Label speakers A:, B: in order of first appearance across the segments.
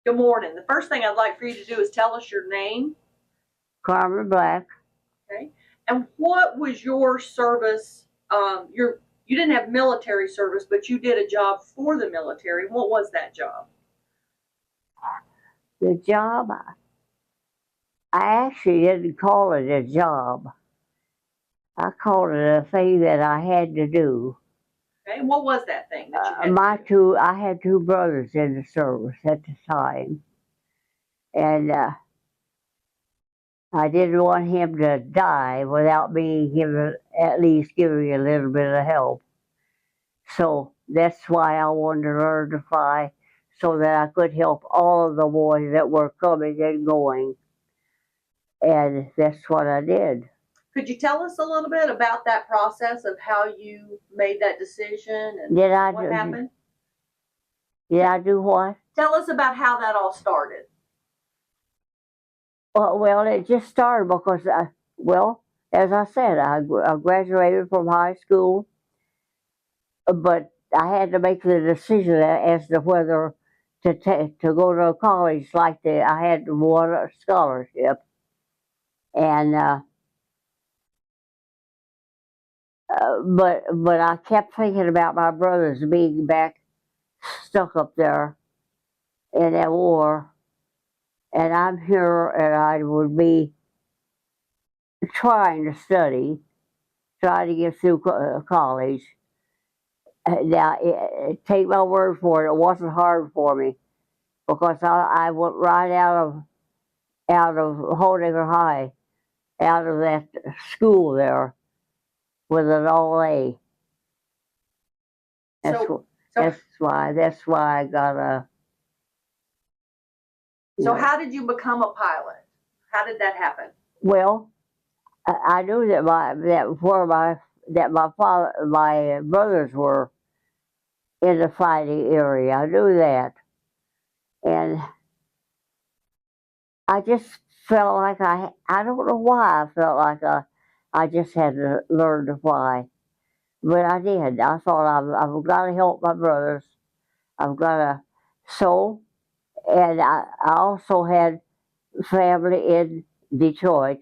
A: Good morning. The first thing I'd like for you to do is tell us your name.
B: Carmen Black.
A: Okay. And what was your service? You didn't have military service, but you did a job for the military. What was that job?
B: The job, I actually didn't call it a job. I called it a thing that I had to do.
A: Okay. And what was that thing that you had to do?
B: I had two brothers in the service at the time, and I didn't want him to die without me at least giving a little bit of help. So that's why I wanted to learn to fly, so that I could help all of the boys that were coming and going. And that's what I did.
A: Could you tell us a little bit about that process of how you made that decision and what happened?
B: Did I do what?
A: Tell us about how that all started.
B: Well, it just started because, as I said, I graduated from high school, but I had to make the decision as to whether to go to college. I had won a scholarship, and but I kept thinking about my brothers being back stuck up there in that war, and I'm here, and I would be trying to study, trying to get through college. Now, take my word for it, it wasn't hard for me because I went right out of Holdinger High, out of that school there with an all A. That's why I got a.
A: So how did you become a pilot? How did that happen?
B: Well, I knew that my brothers were in the fighting area. I knew that, and I just felt like I don't know why I felt like I just had to learn to fly, but I did. I thought I've got to help my brothers. I've got to so, and I also had family in Detroit.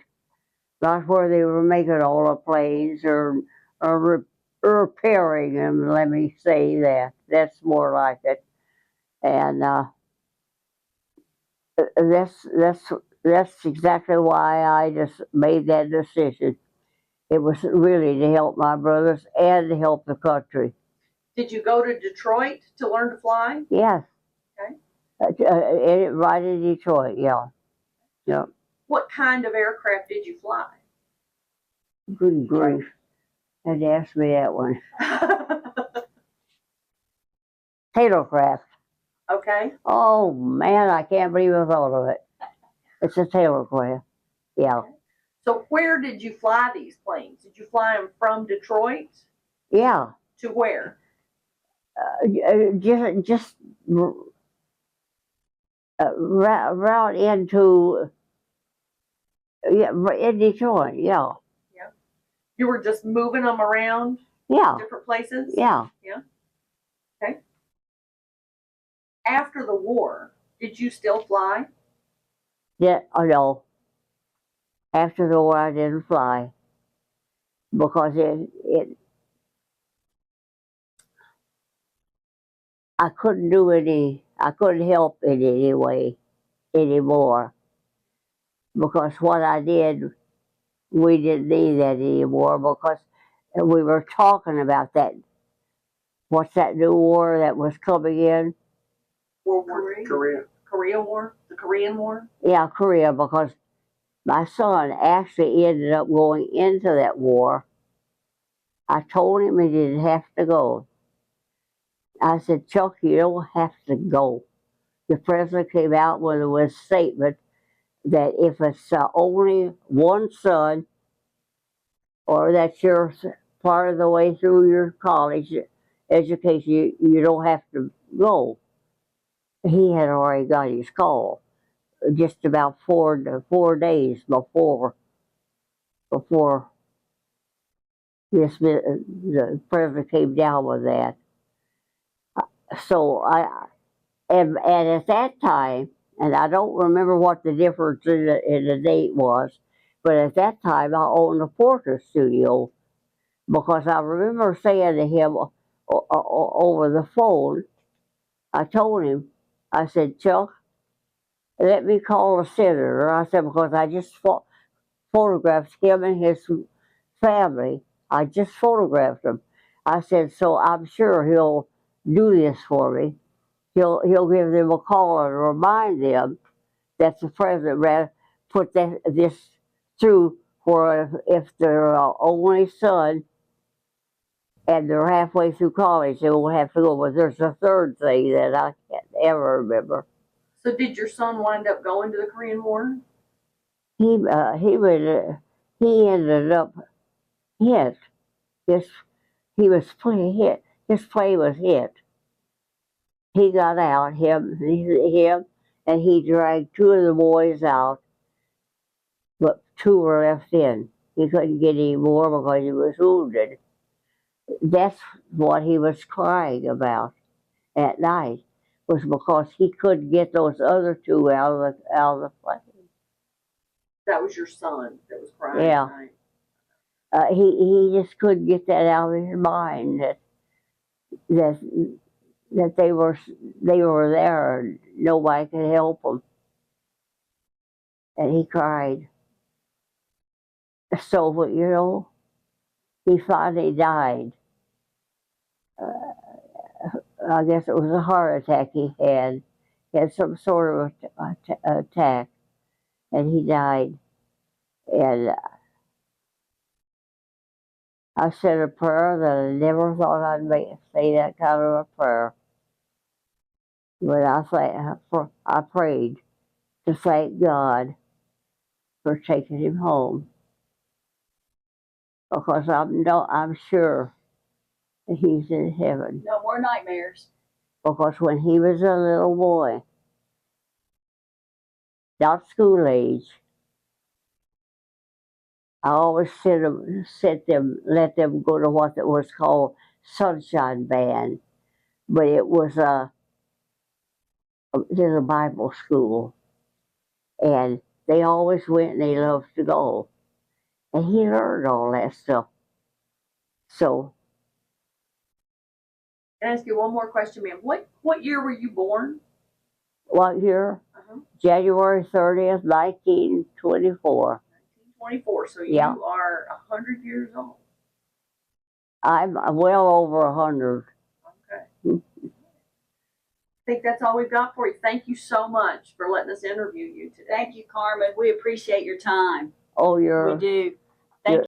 B: Not where they were making all the planes or repairing them. Let me say that. That's more like it. And that's that's exactly why I just made that decision. It was really to help my brothers and to help the country.
A: Did you go to Detroit to learn to fly?
B: Yes.
A: Okay.
B: Right in Detroit. Yeah. Yeah.
A: What kind of aircraft did you fly?
B: Good grief. Had to ask me that one. Tailorcraft.
A: Okay.
B: Oh man, I can't believe I thought of it. It's a tailorcraft. Yeah.
A: Okay. So where did you fly these planes? Did you fly them from Detroit?
B: Yeah.
A: To where?
B: Just route into in Detroit. Yeah.
A: Yeah. You were just moving them around.
B: Yeah.
A: Different places.
B: Yeah.
A: Yeah. Okay. After the war, did you still fly?
B: Yeah. Oh no. After the war, I didn't fly because I couldn't do I couldn't help in any way anymore because what I did, we didn't need that anymore because we were talking about that. What's that new war that was coming in?
A: World War III? Korea War? The Korean War?
B: Yeah, Korea, because my son actually ended up going into that war. I told him he didn't have to go. I said, Chuck, you don't have to go. The president came out with a statement that if it's only one son, or that you're part of the way through your college education, you don't have to go. He had already got his call just about 4 days before the president came down with that. So and at that time, And I don't remember what the difference in the date was, but at that time I owned a portrait studio because I remember saying to him over the phone, I told him, I said, Chuck, let me call the senator. I said, because I just photographed him and his family. I just photographed them. I said, so I'm sure he'll do this for me. He'll give them a call and remind them that the president put this through for if their only son and they're halfway through college, they won't have to go. But there's a third thing that I can't ever remember.
A: So did your son wind up going to the Korean War?
B: He ended up hit. His he was hit. His plane was hit. He got out. Him, and he dragged two of the boys out, but two were left in. He couldn't get any more because he was wounded. That's what he was crying about at night, was because he couldn't get those other two out of the plane.
A: That was your son that was crying
B: Yeah.
A: at night.
B: He just couldn't get that out of his mind that that they were there and nobody could help him, and he cried. So he finally died. I guess it was a heart attack he had. He had some sort of attack, and he died. And I said a prayer that I never thought I'd say that kind of a prayer. But I prayed to thank God for taking him home because I'm sure that he's in heaven.
A: No more nightmares.
B: Because when he was a little boy, not school age, I always let them go to what was called Sunshine Band, but it was a little Bible school, and they always went and they loved to go, and he learned all that stuff. So,
A: Can I ask you one more question, ma'am? What year were you born?
B: what year? January 30th, 1924.
A: 1924. So
B: Yeah.
A: you are 100 years old.
B: I'm well over 100.
A: Okay. I think that's all we've got for you. Thank you so much for letting us interview you today.
C: Thank you, Carmen. We appreciate your time.
B: Oh,
C: We do. Thank